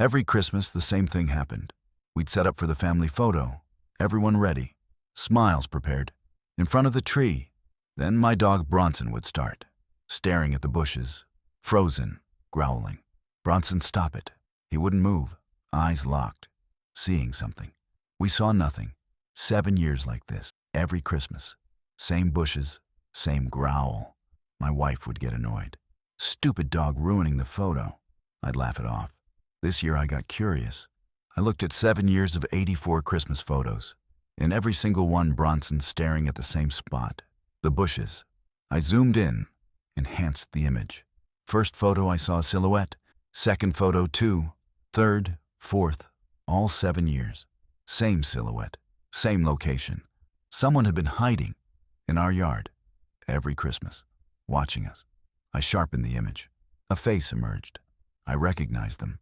Every Christmas, the same thing happened. We'd set up for the family photo, everyone ready, smiles prepared, in front of the tree. Then my dog Bronson would start, staring at the bushes, frozen, growling. Bronson, stop it. He wouldn't move, eyes locked, seeing something. We saw nothing. 7 years like this, every Christmas. Same bushes, same growl. My wife would get annoyed. Stupid dog ruining the photo. I'd laugh it off. This year I got curious. I looked at 7 years of 84 Christmas photos. In every single one, Bronson staring at the same spot, the bushes. I zoomed in, enhanced the image. First photo I saw a silhouette. Second photo, two. Third, fourth, all 7 years. Same silhouette, same location. Someone had been hiding in our yard every Christmas, watching us. I sharpened the image. A face emerged. I recognized them,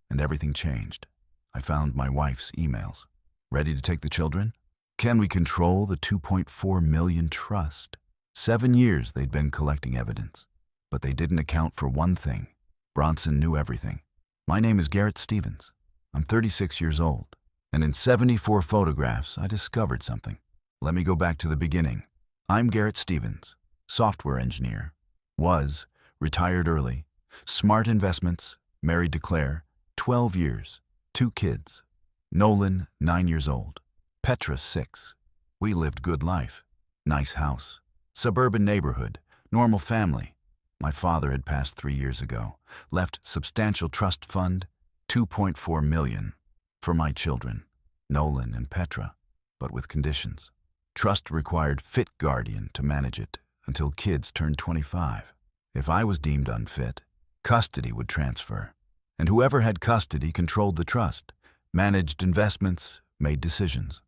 and everything changed. I found my wife's emails. Ready to take the children? Can we control the 2.4 million trust? 7 years they'd been collecting evidence, but they didn't account for one thing. Bronson knew everything. My name is Garrett Stevens. I'm 36 years old, and in 74 photographs, I discovered something. Let me go back to the beginning. I'm Garrett Stevens, software engineer. Was, retired early, smart investments, married to Claire, 12 years, 2 kids. Nolan, 9 years old. Petra, 6. We lived good life. Nice house. Suburban neighborhood. Normal family. My father had passed 3 years ago. Left substantial trust fund, 2.4 million. For my children, Nolan and Petra, but with conditions. Trust required fit guardian to manage it until kids turned 25. If I was deemed unfit, custody would transfer. And whoever had custody controlled the trust, managed investments, made decisions.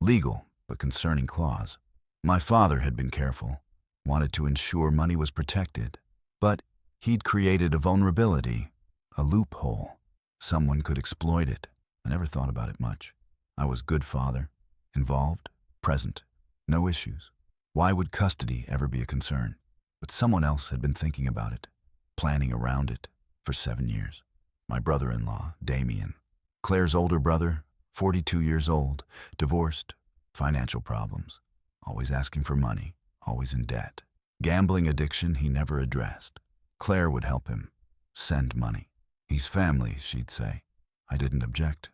Legal, but concerning clause. My father had been careful, wanted to ensure money was protected, but he'd created a vulnerability, a loophole. Someone could exploit it. I never thought about it much. I was good father, involved, present, no issues. Why would custody ever be a concern? But someone else had been thinking about it, planning around it for 7 years. My brother-in-law, Damien, Claire's older brother, 42 years old, divorced, financial problems, always asking for money, always in debt. Gambling addiction he never addressed. Claire would help him, send money. He's family, she'd say. I didn't object.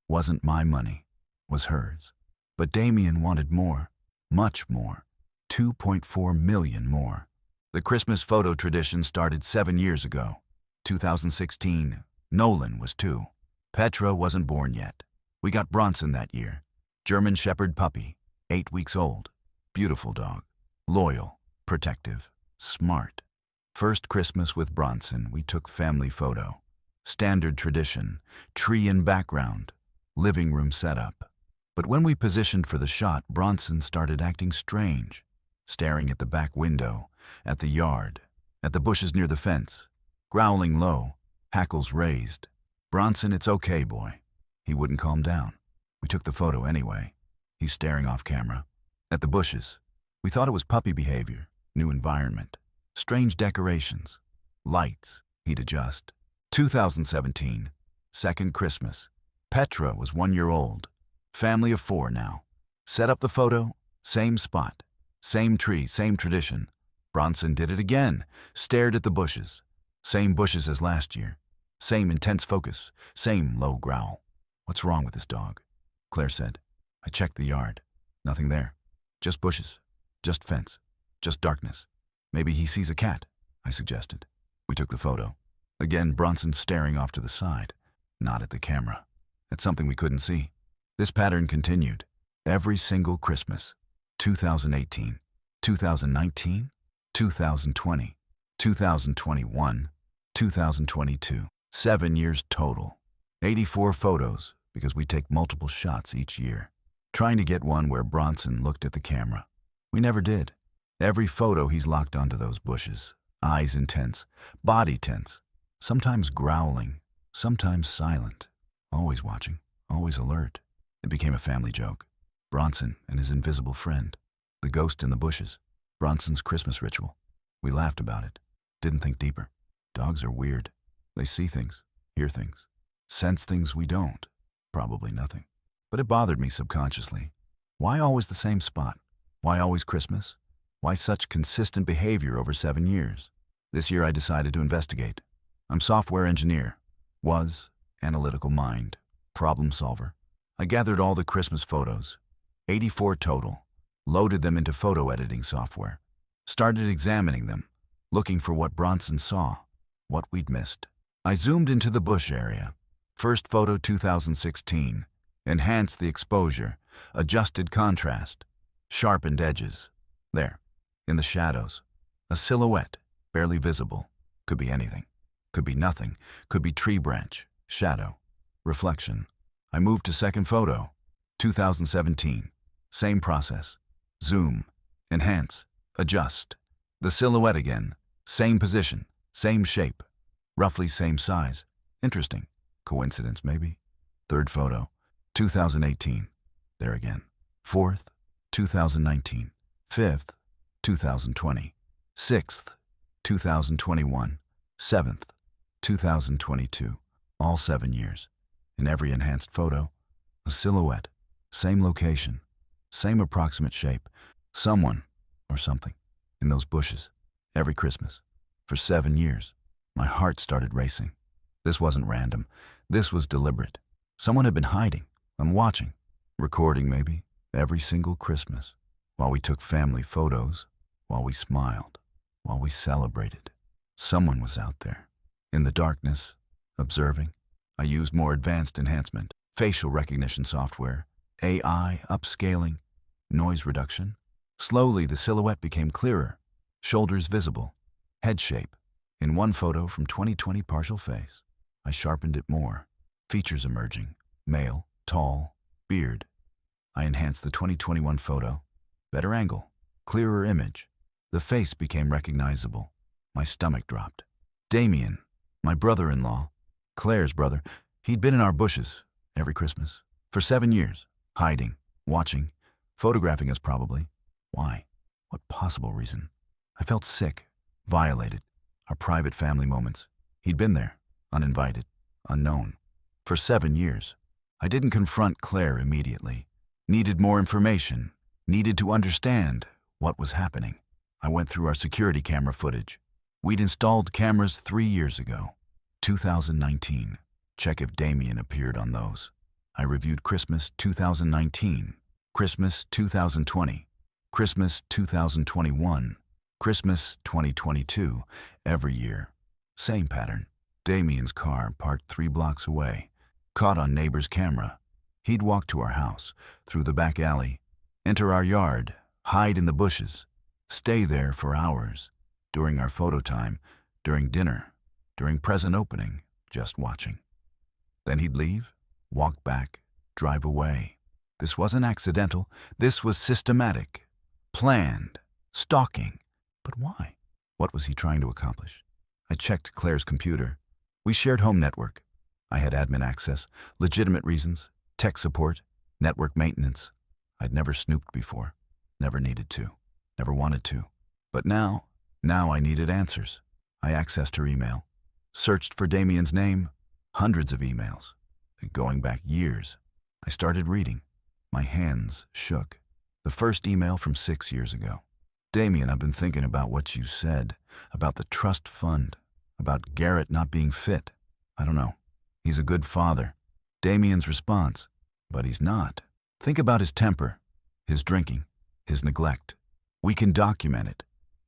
Wasn't my money, was hers. But Damien wanted more, much more, 2.4 million more. The Christmas photo tradition started 7 years ago. 2016, Nolan was 2. Petra wasn't born yet. We got Bronson that year. German Shepherd puppy, 8 weeks old. Beautiful dog. Loyal, protective, smart. First Christmas with Bronson, we took family photo. Standard tradition, tree in background, living room setup. But when we positioned for the shot, Bronson started acting strange, staring at the back window, at the yard, at the bushes near the fence, growling low, hackles raised. Bronson, it's okay, boy. He wouldn't calm down. We took the photo anyway. He's staring off camera, at the bushes. We thought it was puppy behavior, new environment, strange decorations, lights, he'd adjust. 2017, second Christmas. Petra was 1 year old. Family of 4 now. Set up the photo, same spot, same tree, same tradition. Bronson did it again, stared at the bushes. Same bushes as last year. Same intense focus, same low growl. What's wrong with this dog? Claire said. I checked the yard. Nothing there. Just bushes. Just fence. Just darkness. Maybe he sees a cat, I suggested. We took the photo. Again, Bronson staring off to the side, not at the camera, at something we couldn't see. This pattern continued. Every single Christmas. 2018, 2019, 2020, 2021, 2022. 7 years total. 84 photos, because we take multiple shots each year. Trying to get one where Bronson looked at the camera. We never did. Every photo he's locked onto those bushes. Eyes intense, body tense. Sometimes growling, sometimes silent. Always watching, always alert. It became a family joke. Bronson and his invisible friend. The ghost in the bushes. Bronson's Christmas ritual. We laughed about it. Didn't think deeper. Dogs are weird. They see things, hear things. Sense things we don't. Probably nothing. But it bothered me subconsciously. Why always the same spot? Why always Christmas? Why such consistent behavior over 7 years? This year I decided to investigate. I'm software engineer. Was, analytical mind, problem solver. I gathered all the Christmas photos, 84 total, loaded them into photo editing software, started examining them, looking for what Bronson saw, what we'd missed. I zoomed into the bush area. First photo 2016, enhanced the exposure, adjusted contrast, sharpened edges. There, in the shadows, a silhouette, barely visible. Could be anything. Could be nothing. Could be tree branch, shadow, reflection. I moved to second photo, 2017. Same process. Zoom, enhance, adjust. The silhouette again, same position, same shape, roughly same size. Interesting. Coincidence, maybe? Third photo, 2018. There again. Fourth, 2019. Fifth, 2020. Sixth, 2021. Seventh, 2022. All 7 years. In every enhanced photo, a silhouette, same location, same approximate shape, someone or something in those bushes. Every Christmas. For 7 years. My heart started racing. This wasn't random. This was deliberate. Someone had been hiding. I'm watching. Recording, maybe, every single Christmas. While we took family photos. While we smiled. While we celebrated. Someone was out there. In the darkness. Observing. I used more advanced enhancement. Facial recognition software. AI, upscaling. Noise reduction. Slowly, the silhouette became clearer. Shoulders visible. Head shape. In one photo from 2020 partial face. I sharpened it more. Features emerging. Male, tall, beard. I enhanced the 2021 photo. Better angle. Clearer image. The face became recognizable. My stomach dropped. Damien, my brother-in-law, Claire's brother, he'd been in our bushes every Christmas for 7 years, hiding, watching, photographing us probably. Why? What possible reason? I felt sick, violated. Our private family moments. He'd been there, uninvited, unknown, for 7 years. I didn't confront Claire immediately. Needed more information. Needed to understand what was happening. I went through our security camera footage. We'd installed cameras 3 years ago. 2019. Check if Damien appeared on those. I reviewed Christmas 2019, Christmas 2020, Christmas 2021, Christmas 2022, every year. Same pattern. Damien's car parked 3 blocks away. Caught on neighbor's camera. He'd walk to our house, through the back alley, enter our yard, hide in the bushes, stay there for hours, during our photo time, during dinner, during present opening, just watching. Then he'd leave, walk back, drive away. This wasn't accidental. This was systematic, planned, stalking. But why? What was he trying to accomplish? I checked Claire's computer. We shared home network. I had admin access, legitimate reasons, tech support, network maintenance. I'd never snooped before, never needed to, never wanted to. But now I needed answers. I accessed her email, searched for Damien's name, hundreds of emails, going back years. I started reading. My hands shook. The first email from 6 years ago. Damien, I've been thinking about what you said, about the trust fund, about Garrett not being fit. I don't know. He's a good father. Damien's response, but he's not. Think about his temper, his drinking, his neglect. We can document it.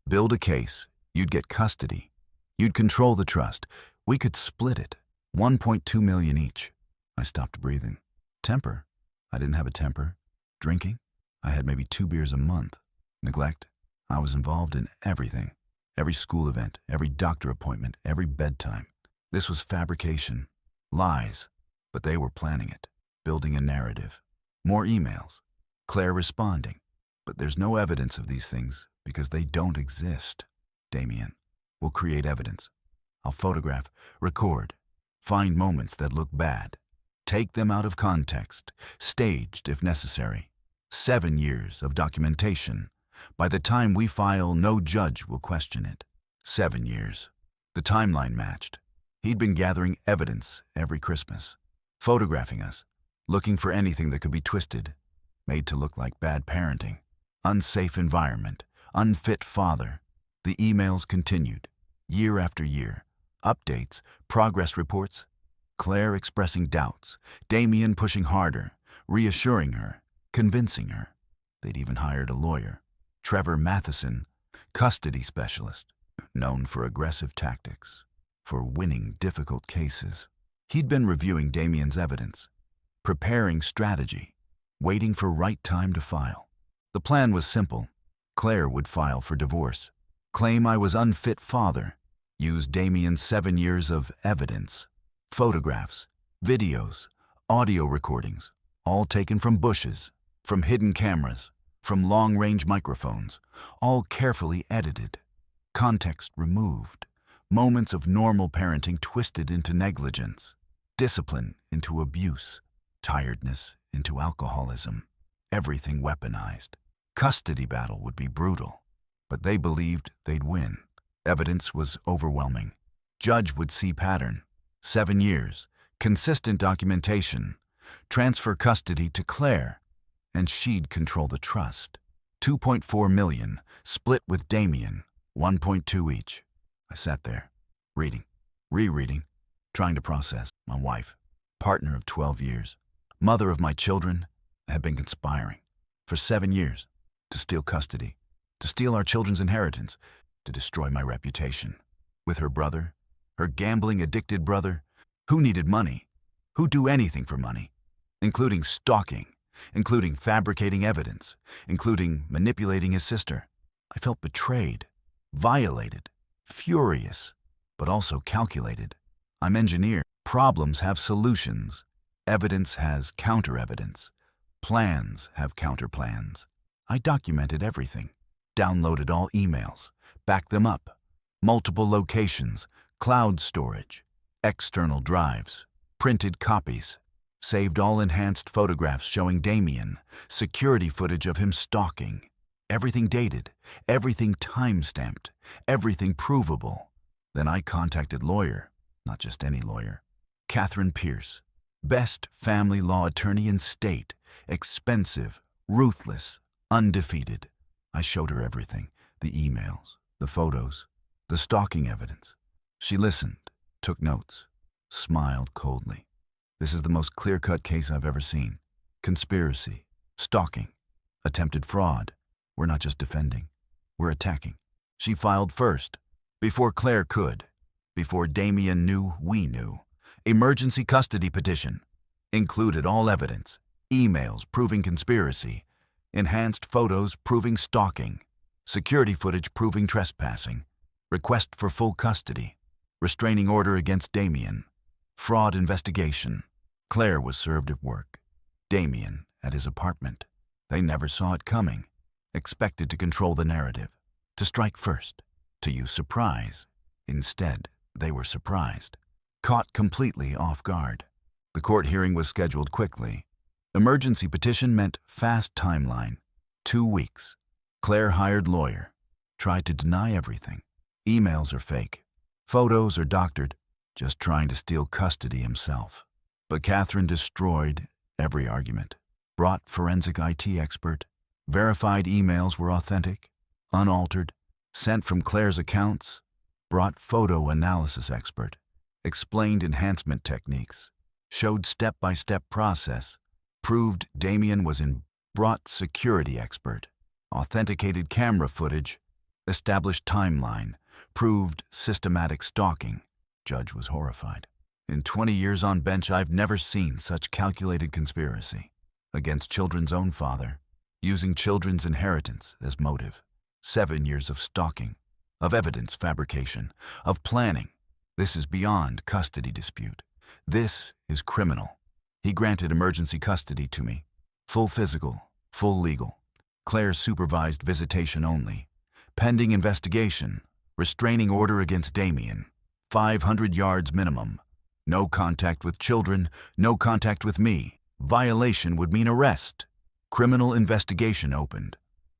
Build a case. You'd get custody. You'd control the trust. We could split it. 1.2 million each. I stopped breathing. Temper? I didn't have a temper. Drinking? I had maybe 2 beers a month. Neglect? I was involved in everything. Every school event, every doctor appointment, every bedtime. This was fabrication. Lies. But they were planning it. Building a narrative. More emails. Claire responding. But there's no evidence of these things because they don't exist. Damien. We'll create evidence. I'll photograph, record, find moments that look bad. Take them out of context, staged if necessary. 7 years of documentation. By the time we file, no judge will question it. 7 years. The timeline matched. He'd been gathering evidence every Christmas, photographing us, looking for anything that could be twisted, made to look like bad parenting, unsafe environment, unfit father. The emails continued, year after year. Updates, progress reports, Claire expressing doubts, Damien pushing harder, reassuring her, convincing her. They'd even hired a lawyer, Trevor Matheson, custody specialist, known for aggressive tactics, for winning difficult cases. He'd been reviewing Damien's evidence, preparing strategy, waiting for right time to file. The plan was simple. Claire would file for divorce, claim I was unfit father, use Damien's 7 years of evidence, photographs, videos, audio recordings, all taken from bushes, from hidden cameras, from long-range microphones, all carefully edited, context removed, moments of normal parenting twisted into negligence, discipline into abuse, tiredness into alcoholism, everything weaponized. Custody battle would be brutal, but they believed they'd win. Evidence was overwhelming. Judge would see pattern. 7 years, consistent documentation, transfer custody to Claire, and she'd control the trust. 2.4 million, split with Damien, 1.2 each. I sat there, reading, rereading, trying to process. My wife, partner of 12 years, mother of my children, had been conspiring for 7 years to steal custody, to steal our children's inheritance, to destroy my reputation. With her brother, her gambling-addicted brother, who needed money, who'd do anything for money, including stalking, including fabricating evidence, including manipulating his sister. I felt betrayed, violated, furious, but also calculated. I'm engineer. Problems have solutions. Evidence has counter-evidence. Plans have counter-plans. I documented everything, downloaded all emails, backed them up, multiple locations, cloud storage, external drives, printed copies, saved all enhanced photographs showing Damien, security footage of him stalking, everything dated, everything time-stamped, everything provable. Then I contacted lawyer, not just any lawyer, Catherine Pierce, best family law attorney in state, expensive, ruthless, undefeated. I showed her everything, the emails, the photos, the stalking evidence. She listened, took notes, smiled coldly. This is the most clear-cut case I've ever seen. Conspiracy, stalking, attempted fraud. We're not just defending, we're attacking. She filed first, before Claire could, before Damien knew we knew. Emergency custody petition. Included all evidence, emails proving conspiracy, enhanced photos proving stalking, security footage proving trespassing, request for full custody, restraining order against Damien, fraud investigation. Claire was served at work, Damien at his apartment. They never saw it coming, expected to control the narrative, to strike first, to use surprise. Instead, they were surprised, caught completely off guard. The court hearing was scheduled quickly. Emergency petition meant fast timeline, 2 weeks. Claire hired lawyer, tried to deny everything. Emails are fake, photos are doctored, just trying to steal custody himself. But Catherine destroyed every argument, brought forensic IT expert, verified emails were authentic, unaltered, sent from Claire's accounts, brought photo analysis expert, explained enhancement techniques, showed step-by-step process, proved Damien was in, brought security expert, authenticated camera footage, established timeline, proved systematic stalking. Judge was horrified. In 20 years on bench, I've never seen such calculated conspiracy against children's own father, using children's inheritance as motive. 7 years of stalking, of evidence fabrication, of planning. This is beyond custody dispute. This is criminal. He granted emergency custody to me. Full physical, full legal. Claire supervised visitation only. Pending investigation. Restraining order against Damien. 500 yards minimum. No contact with children, no contact with me. Violation would mean arrest. Criminal investigation opened.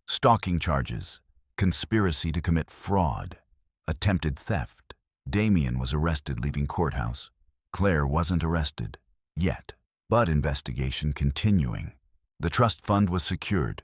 Stalking charges. Conspiracy to commit fraud. Attempted theft. Damien was arrested leaving courthouse. Claire wasn't arrested. Yet. But investigation continuing. The trust fund was secured.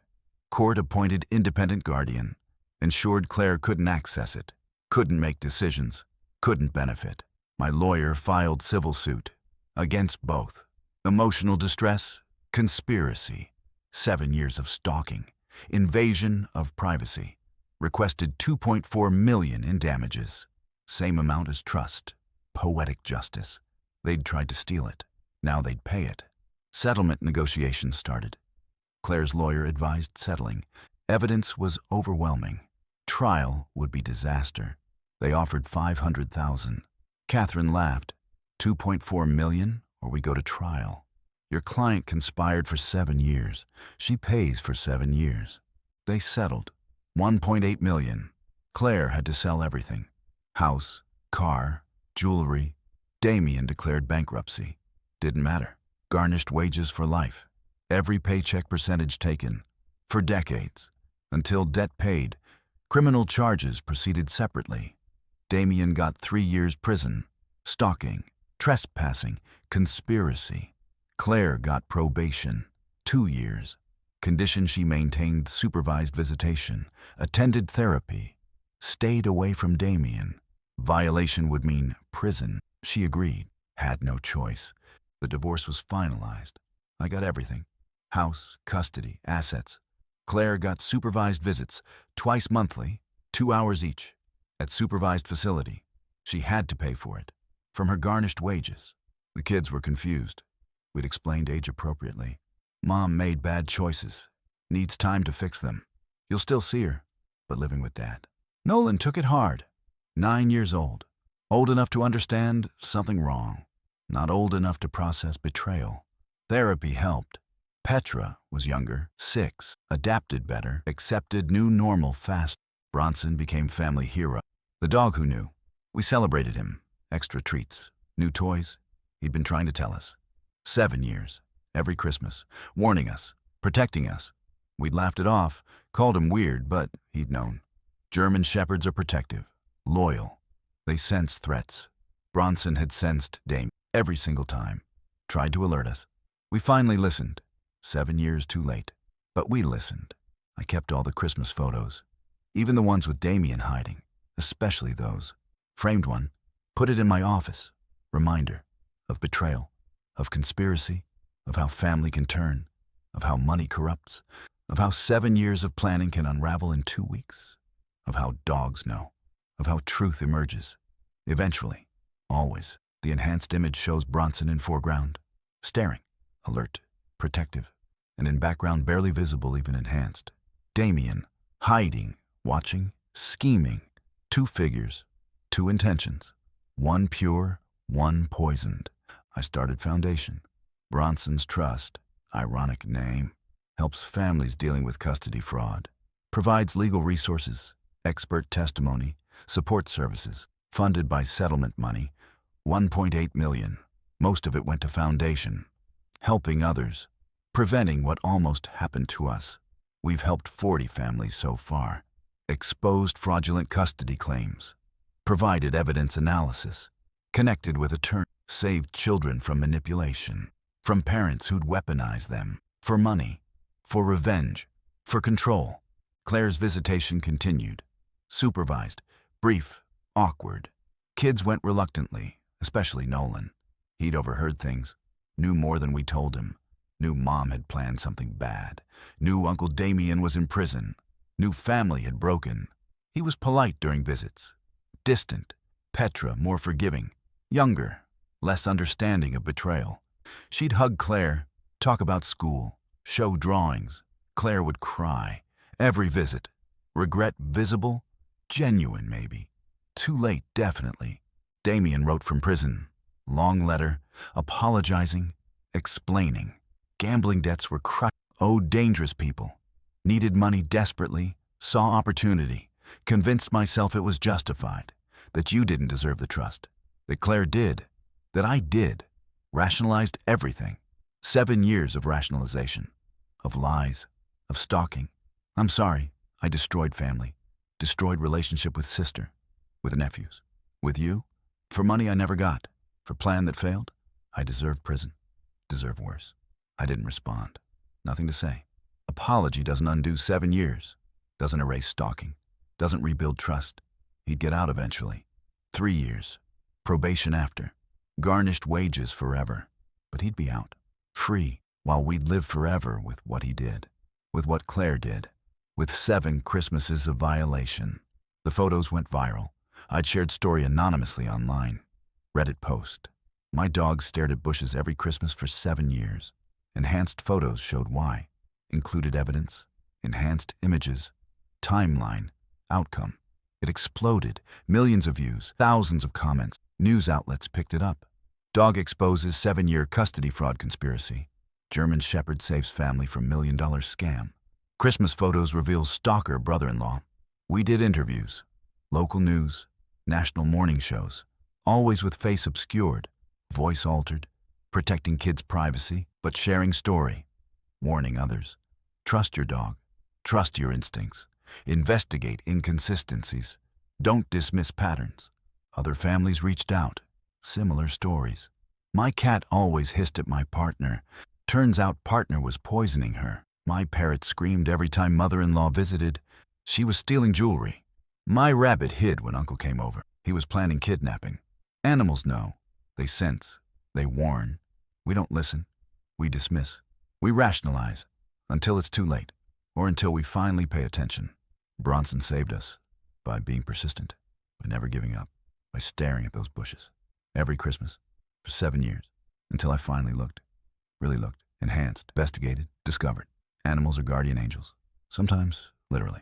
Court-appointed independent guardian. Ensured Claire couldn't access it. Couldn't make decisions. Couldn't benefit. My lawyer filed civil suit. Against both. Emotional distress. Conspiracy. 7 years of stalking. Invasion of privacy. Requested $2.4 million in damages. Same amount as trust. Poetic justice. They'd tried to steal it. Now they'd pay it. Settlement negotiations started. Claire's lawyer advised settling. Evidence was overwhelming. Trial would be disaster. They offered $500,000. Catherine laughed. $2.4 million, or we go to trial. Your client conspired for 7 years. She pays for 7 years. They settled. $1.8 million. Claire had to sell everything. House, car, jewelry. Damien declared bankruptcy. Didn't matter. Garnished wages for life. Every paycheck percentage taken. For decades. Until debt paid. Criminal charges proceeded separately. Damien got 3 years prison. Stalking, trespassing, conspiracy. Claire got probation. 2 years. Condition she maintained supervised visitation. Attended therapy. Stayed away from Damien. Violation would mean prison. She agreed. Had no choice. The divorce was finalized. I got everything. House, custody, assets. Claire got supervised visits, twice monthly, 2 hours each. At supervised facility. She had to pay for it. From her garnished wages. The kids were confused. We'd explained age appropriately. Mom made bad choices. Needs time to fix them. You'll still see her, but living with Dad. Nolan took it hard. 9 years old. Old enough to understand something wrong. Not old enough to process betrayal. Therapy helped. Petra was younger, 6, adapted better, accepted new normal fast. Bronson became family hero. The dog who knew. We celebrated him. Extra treats. New toys. He'd been trying to tell us. 7 years. Every Christmas. Warning us. Protecting us. We'd laughed it off. Called him weird, but he'd known. German shepherds are protective. Loyal. They sense threats. Bronson had sensed Damien every single time. Tried to alert us. We finally listened. 7 years too late. But we listened. I kept all the Christmas photos. Even the ones with Damien hiding. Especially those. Framed one. Put it in my office. Reminder. Of betrayal. Of conspiracy. Of how family can turn. Of how money corrupts. Of how 7 years of planning can unravel in 2 weeks. Of how dogs know. Of how truth emerges. Eventually. Always. The enhanced image shows Bronson in foreground. Staring. Alert. Protective. And in background barely visible, even enhanced. Damien. Hiding. Watching. Scheming. 2 figures. 2 intentions. 1 pure. 1 poisoned. I started foundation. Bronson's Trust. Ironic name. Helps families dealing with custody fraud. Provides legal resources. Expert testimony. Support services. Funded by settlement money. $1.8 million. Most of it went to foundation. Helping others. Preventing what almost happened to us. We've helped 40 families so far. Exposed fraudulent custody claims. Provided evidence analysis. Connected with attorneys. Saved children from manipulation. From parents who'd weaponize them. For money. For revenge. For control. Claire's visitation continued. Supervised. Brief. Awkward. Kids went reluctantly, especially Nolan. He'd overheard things. Knew more than we told him. Knew Mom had planned something bad. Knew Uncle Damien was in prison. Knew family had broken. He was polite during visits. Distant. Petra more forgiving. Younger. Less understanding of betrayal. She'd hug Claire. Talk about school. Show drawings. Claire would cry. Every visit. Regret visible. Genuine, maybe. Too late, definitely. Damien wrote from prison. Long letter. Apologizing. Explaining. Gambling debts were crushed. Owed dangerous people. Needed money desperately. Saw opportunity. Convinced myself it was justified. That you didn't deserve the trust. That Claire did. That I did. Rationalized everything. 7 years of rationalization. Of lies. Of stalking. I'm sorry. I destroyed family. Destroyed relationship with sister. With nephews. With you. For money I never got. For plan that failed, I deserve prison. Deserve worse. I didn't respond. Nothing to say. Apology doesn't undo 7 years. Doesn't erase stalking. Doesn't rebuild trust. He'd get out eventually. 3 years. Probation after. Garnished wages forever. But he'd be out. Free. While we'd live forever with what he did. With what Claire did. With 7 Christmases of violation. The photos went viral. I'd shared story anonymously online. Reddit post. My dog stared at bushes every Christmas for 7 years. Enhanced photos showed why. Included evidence. Enhanced images. Timeline. Outcome. It exploded. Millions of views. Thousands of comments. News outlets picked it up. Dog exposes 7-year custody fraud conspiracy. German Shepherd saves family from $1 million scam. Christmas photos reveal stalker brother-in-law. We did interviews. Local news. National morning shows. Always with face obscured. Voice altered. Protecting kids' privacy, but sharing story. Warning others. Trust your dog. Trust your instincts. Investigate inconsistencies. Don't dismiss patterns. Other families reached out. Similar stories. My cat always hissed at my partner. Turns out partner was poisoning her. My parrot screamed every time mother-in-law visited. She was stealing jewelry. My rabbit hid when uncle came over. He was planning kidnapping. Animals know. They sense. They warn. We don't listen. We dismiss. We rationalize. Until it's too late. Or until we finally pay attention. Bronson saved us. By being persistent. By never giving up. By staring at those bushes. Every Christmas. For 7 years. Until I finally looked. Really looked. Enhanced. Investigated. Discovered. Animals are guardian angels. Sometimes, literally.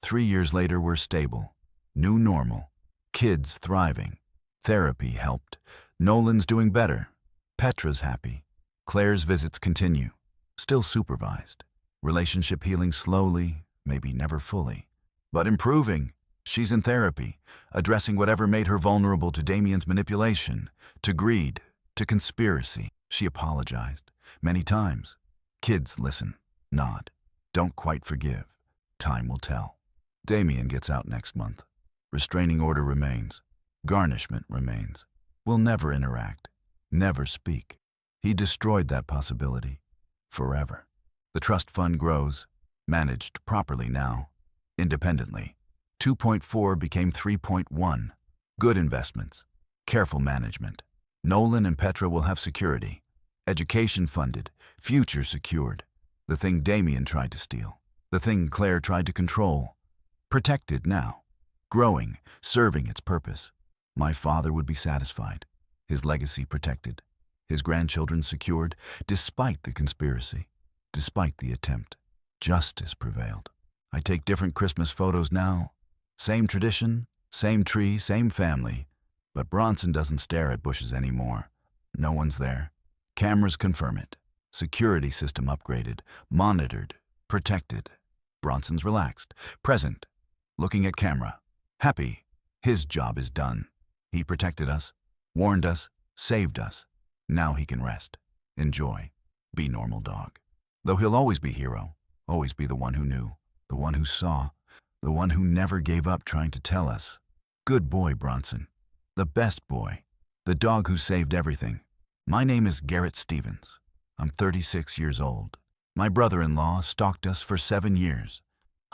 3 years later, we're stable. New normal. Kids thriving. Therapy helped. Nolan's doing better. Petra's happy. Claire's visits continue. Still supervised. Relationship healing slowly, maybe never fully. But improving. She's in therapy, addressing whatever made her vulnerable to Damien's manipulation, to greed, to conspiracy. She apologized. Many times. Kids listen. Nod. Don't quite forgive. Time will tell. Damien gets out next month. Restraining order remains. Garnishment remains. We'll never interact. Never speak. He destroyed that possibility. Forever. The trust fund grows. Managed properly now. Independently. 2.4 became 3.1. Good investments. Careful management. Nolan and Petra will have security. Education funded. Future secured. The thing Damien tried to steal. The thing Claire tried to control. Protected now. Growing, serving its purpose. My father would be satisfied. His legacy protected. His grandchildren secured, despite the conspiracy. Despite the attempt. Justice prevailed. I take different Christmas photos now. Same tradition, same tree, same family. But Bronson doesn't stare at bushes anymore. No one's there. Cameras confirm it. Security system upgraded, monitored, protected. Bronson's relaxed, present, looking at camera. Happy. His job is done. He protected us, warned us, saved us. Now he can rest, enjoy, be normal dog. Though he'll always be hero, always be the one who knew, the one who saw, the one who never gave up trying to tell us. Good boy, Bronson. The best boy. The dog who saved everything. My name is Garrett Stevens. I'm 36 years old. My brother-in-law stalked us for 7 years,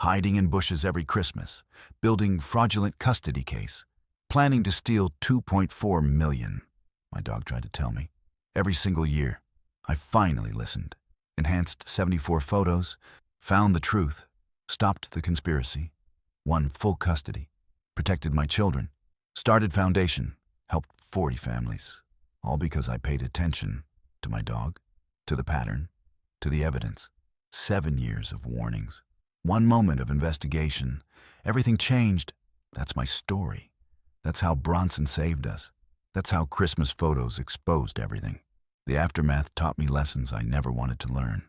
hiding in bushes every Christmas, building fraudulent custody case, planning to steal $2.4 million. My dog tried to tell me. Every single year, I finally listened. Enhanced 74 photos, found the truth, stopped the conspiracy, won full custody, protected my children, started foundation, helped 40 families, all because I paid attention to my dog, to the pattern, to the evidence. 7 years of warnings. 1 moment of investigation. Everything changed. That's my story. That's how Bronson saved us. That's how Christmas photos exposed everything. The aftermath taught me lessons I never wanted to learn.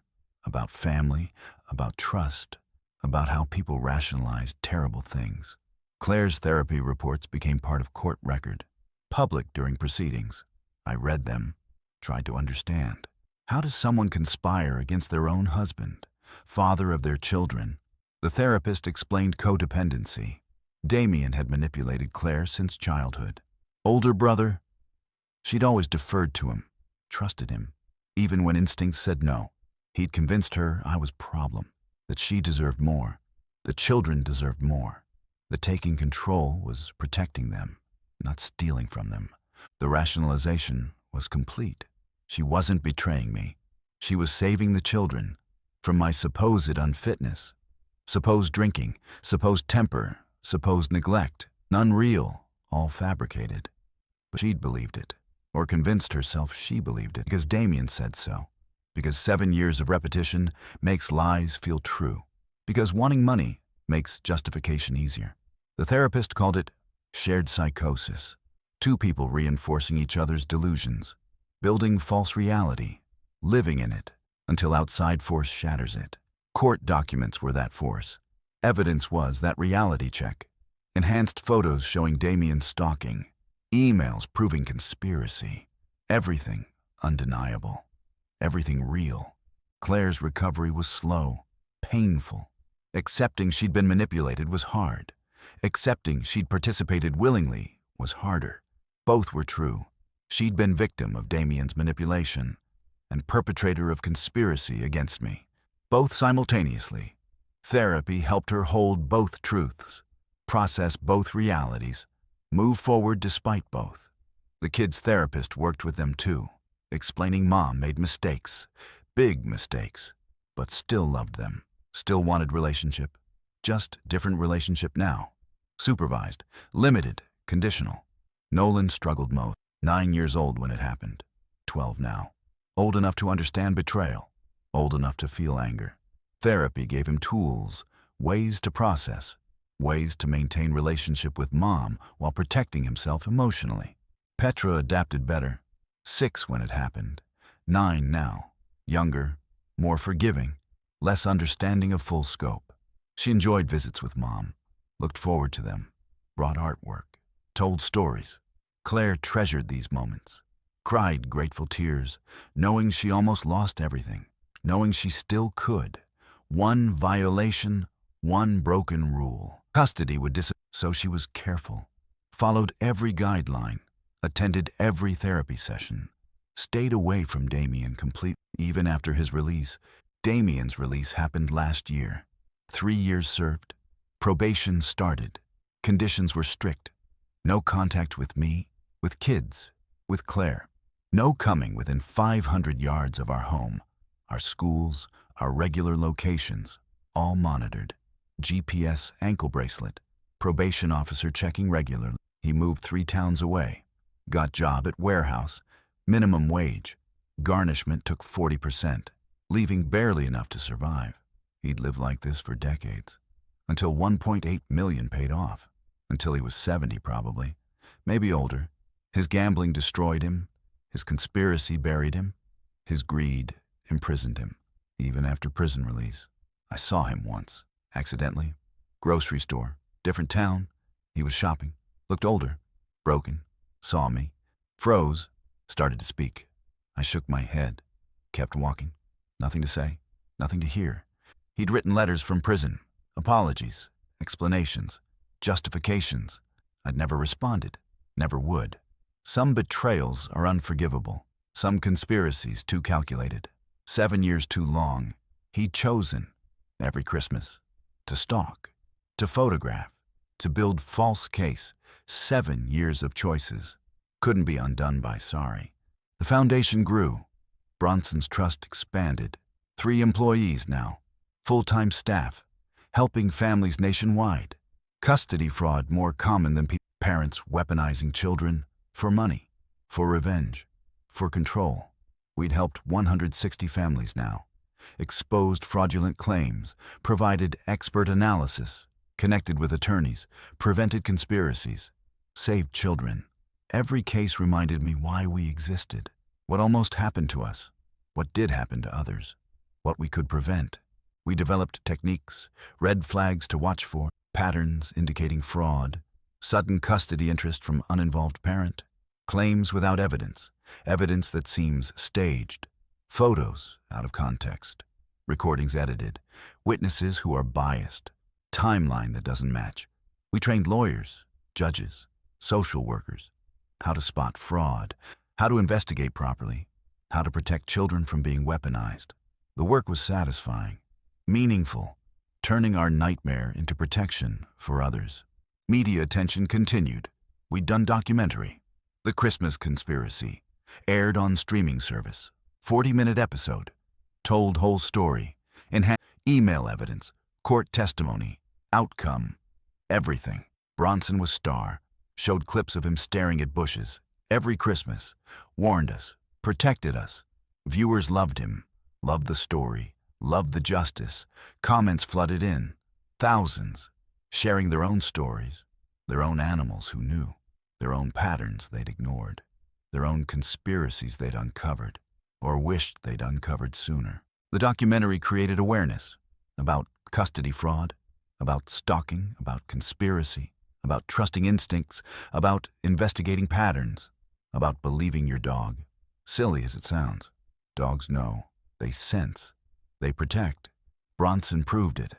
About family, about trust, about how people rationalized terrible things. Claire's therapy reports became part of court record. Public during proceedings. I read them, tried to understand. How does someone conspire against their own husband, father of their children? The therapist explained codependency. Damien had manipulated Claire since childhood. Older brother? She'd always deferred to him, trusted him, even when instincts said no. He'd convinced her I was problem, that she deserved more, the children deserved more, that taking control was protecting them, not stealing from them. The rationalization was complete. She wasn't betraying me. She was saving the children from my supposed unfitness, supposed drinking, supposed temper, supposed neglect. None real, all fabricated. But she'd believed it, or convinced herself she believed it, because Damien said so, because 7 years of repetition makes lies feel true, because wanting money makes justification easier. The therapist called it shared psychosis, two people reinforcing each other's delusions, building false reality, living in it, until outside force shatters it. Court documents were that force. Evidence was that reality check. Enhanced photos showing Damien stalking. Emails proving conspiracy. Everything undeniable. Everything real. Claire's recovery was slow, painful. Accepting she'd been manipulated was hard. Accepting she'd participated willingly was harder. Both were true. She'd been victim of Damien's manipulation and perpetrator of conspiracy against me. Both simultaneously. Therapy helped her hold both truths, process both realities, move forward despite both. The kids' therapist worked with them too, explaining Mom made mistakes, big mistakes, but still loved them, still wanted relationship, just different relationship now. Supervised, limited, conditional. Nolan struggled most, 9 years old when it happened, 12 now. Old enough to understand betrayal, old enough to feel anger. Therapy gave him tools, ways to process, ways to maintain relationship with Mom while protecting himself emotionally. Petra adapted better, 6 when it happened, 9 now, younger, more forgiving, less understanding of full scope. She enjoyed visits with Mom, looked forward to them, brought artwork, told stories. Claire treasured these moments, cried grateful tears, knowing she almost lost everything, knowing she still could. One violation, one broken rule. Custody would disappear, so she was careful, followed every guideline, attended every therapy session, stayed away from Damien completely. Even after his release, Damien's release happened last year. 3 years served. Probation started. Conditions were strict. No contact with me, with kids, with Claire. No coming within 500 yards of our home, our schools, our regular locations, all monitored. GPS ankle bracelet. Probation officer checking regularly. He moved 3 towns away. Got job at warehouse. Minimum wage. Garnishment took 40%, leaving barely enough to survive. He'd lived like this for decades. Until 1.8 million paid off. Until he was 70 probably. Maybe older. His gambling destroyed him. His conspiracy buried him. His greed imprisoned him. Even after prison release. I saw him once, accidentally. Grocery store, different town. He was shopping, looked older, broken, saw me, froze, started to speak. I shook my head, kept walking. Nothing to say, nothing to hear. He'd written letters from prison, apologies, explanations, justifications. I'd never responded, never would. Some betrayals are unforgivable, some conspiracies too calculated. 7 years too long. He'd chosen, every Christmas, to stalk, to photograph, to build false case. 7 years of choices. Couldn't be undone by sorry. The foundation grew. Bronson's trust expanded. 3 employees now. Full-time staff. Helping families nationwide. Custody fraud more common than parents weaponizing children for money, for revenge, for control. We'd helped 160 families now. Exposed fraudulent claims, provided expert analysis, connected with attorneys, prevented conspiracies, saved children. Every case reminded me why we existed, what almost happened to us, what did happen to others, what we could prevent. We developed techniques, red flags to watch for, patterns indicating fraud, sudden custody interest from uninvolved parent, claims without evidence, evidence that seems staged, photos out of context, recordings edited, witnesses who are biased, timeline that doesn't match. We trained lawyers, judges, social workers, how to spot fraud, how to investigate properly, how to protect children from being weaponized. The work was satisfying, meaningful, turning our nightmare into protection for others. Media attention continued. We'd done documentary, The Christmas Conspiracy, aired on streaming service, 40-minute episode, told whole story, enhanced email evidence, court testimony, outcome, everything. Bronson was star, showed clips of him staring at bushes every Christmas, warned us, protected us. Viewers loved him, loved the story, loved the justice. Comments flooded in, thousands, sharing their own stories, their own animals who knew, their own patterns they'd ignored, their own conspiracies they'd uncovered, or wished they'd uncovered sooner. The documentary created awareness about custody fraud, about stalking, about conspiracy, about trusting instincts, about investigating patterns, about believing your dog. Silly as it sounds, dogs know, they sense, they protect. Bronson proved it.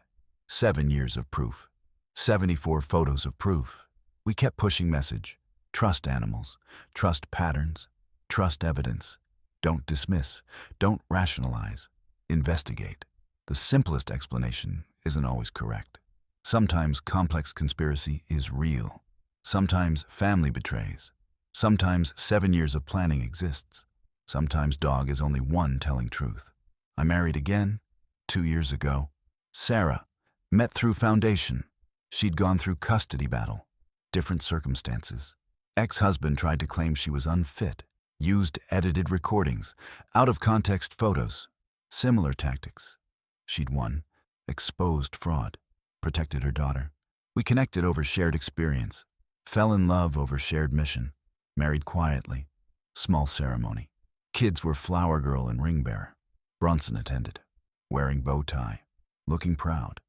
7 years of proof, 74 photos of proof. We kept pushing message. Trust animals, trust patterns, trust evidence. Don't dismiss, don't rationalize, investigate. The simplest explanation isn't always correct. Sometimes complex conspiracy is real. Sometimes family betrays. Sometimes 7 years of planning exists. Sometimes dog is only one telling truth. I married again 2 years ago. Sarah, met through foundation. She'd gone through custody battle, different circumstances. Ex-husband tried to claim she was unfit, used edited recordings, out-of-context photos, similar tactics. She'd won, exposed fraud, protected her daughter. We connected over shared experience, fell in love over shared mission, married quietly, small ceremony. Kids were flower girl and ring bearer. Bronson attended, wearing bow tie, looking proud.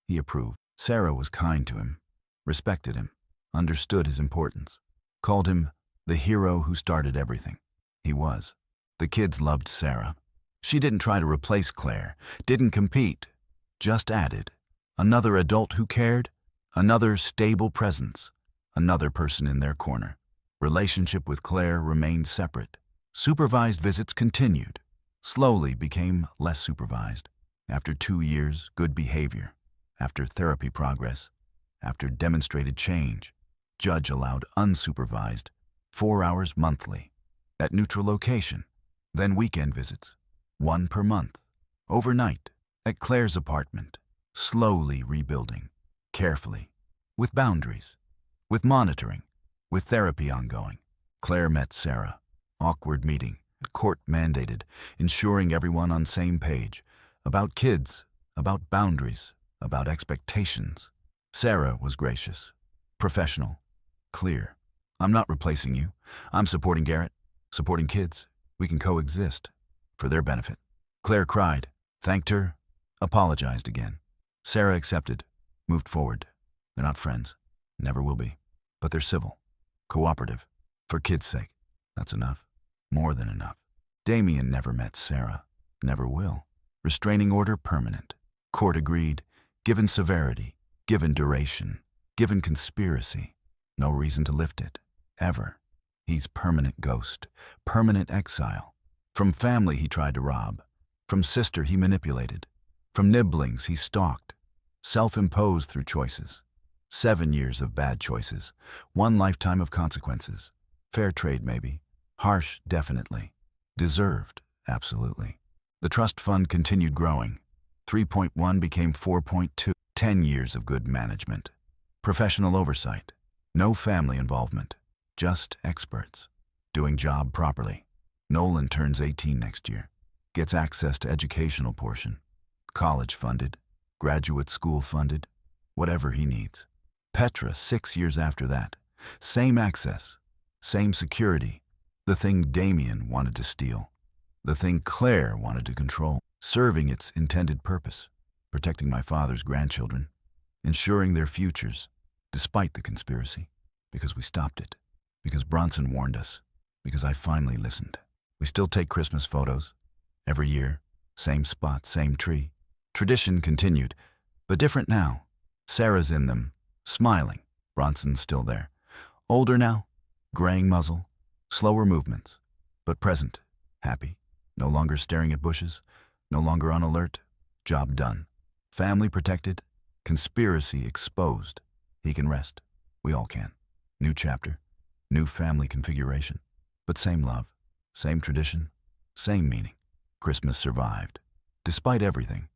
He approved. Sarah was kind to him, respected him, understood his importance, called him the hero who started everything. He was. The kids loved Sarah. She didn't try to replace Claire, didn't compete, just added. Another adult who cared, another stable presence, another person in their corner. Relationship with Claire remained separate. Supervised visits continued, slowly became less supervised. After 2 years, good behavior. After therapy progress. After demonstrated change. Judge allowed unsupervised, 4 hours monthly, at neutral location. Then weekend visits, 1 per month. Overnight, at Claire's apartment. Slowly rebuilding, carefully, with boundaries, with monitoring, with therapy ongoing. Claire met Sarah. Awkward meeting, court mandated, ensuring everyone on same page. About kids, about boundaries, about expectations. Sarah was gracious, professional, clear. I'm not replacing you. I'm supporting Garrett, supporting kids. We can coexist, for their benefit. Claire cried, thanked her, apologized again. Sarah accepted, moved forward. They're not friends, never will be, but they're civil, cooperative, for kids' sake. That's enough, more than enough. Damien never met Sarah, never will. Restraining order permanent. Court agreed, given severity, given duration, given conspiracy. No reason to lift it, ever. He's permanent ghost, permanent exile. From family he tried to rob, from sister he manipulated, from nibblings he stalked, self-imposed through choices. 7 years of bad choices, 1 lifetime of consequences. Fair trade maybe, harsh definitely, deserved absolutely. The trust fund continued growing. 3.1 became 4.2. 10 years of good management. Professional oversight. No family involvement. Just experts. Doing job properly. Nolan turns 18 next year. Gets access to educational portion. College funded. Graduate school funded. Whatever he needs. Petra 6 years after that. Same access. Same security. The thing Damien wanted to steal. The thing Claire wanted to control. Serving its intended purpose. Protecting my father's grandchildren. Ensuring their futures. Despite the conspiracy. Because we stopped it. Because Bronson warned us. Because I finally listened. We still take Christmas photos. Every year. Same spot, same tree. Tradition continued. But different now. Sarah's in them. Smiling. Bronson's still there. Older now. Graying muzzle, slower movements, but present, happy, no longer staring at bushes, no longer on alert, job done. Family protected, conspiracy exposed. He can rest. We all can. New chapter, new family configuration, but same love, same tradition, same meaning. Christmas survived. Despite everything,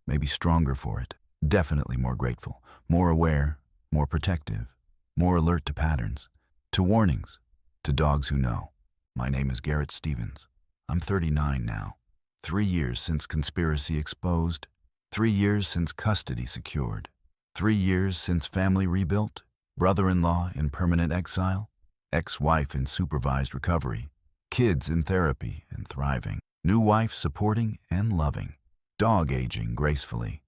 maybe stronger for it, definitely more grateful, more aware, more protective, more alert to patterns, to warnings, to dogs who know. My name is Garrett Stevens. I'm 39 now. 3 years since conspiracy exposed. 3 years since custody secured. 3 years since family rebuilt. Brother-in-law in permanent exile. Ex-wife in supervised recovery. Kids in therapy and thriving. New wife supporting and loving. Dog aging gracefully.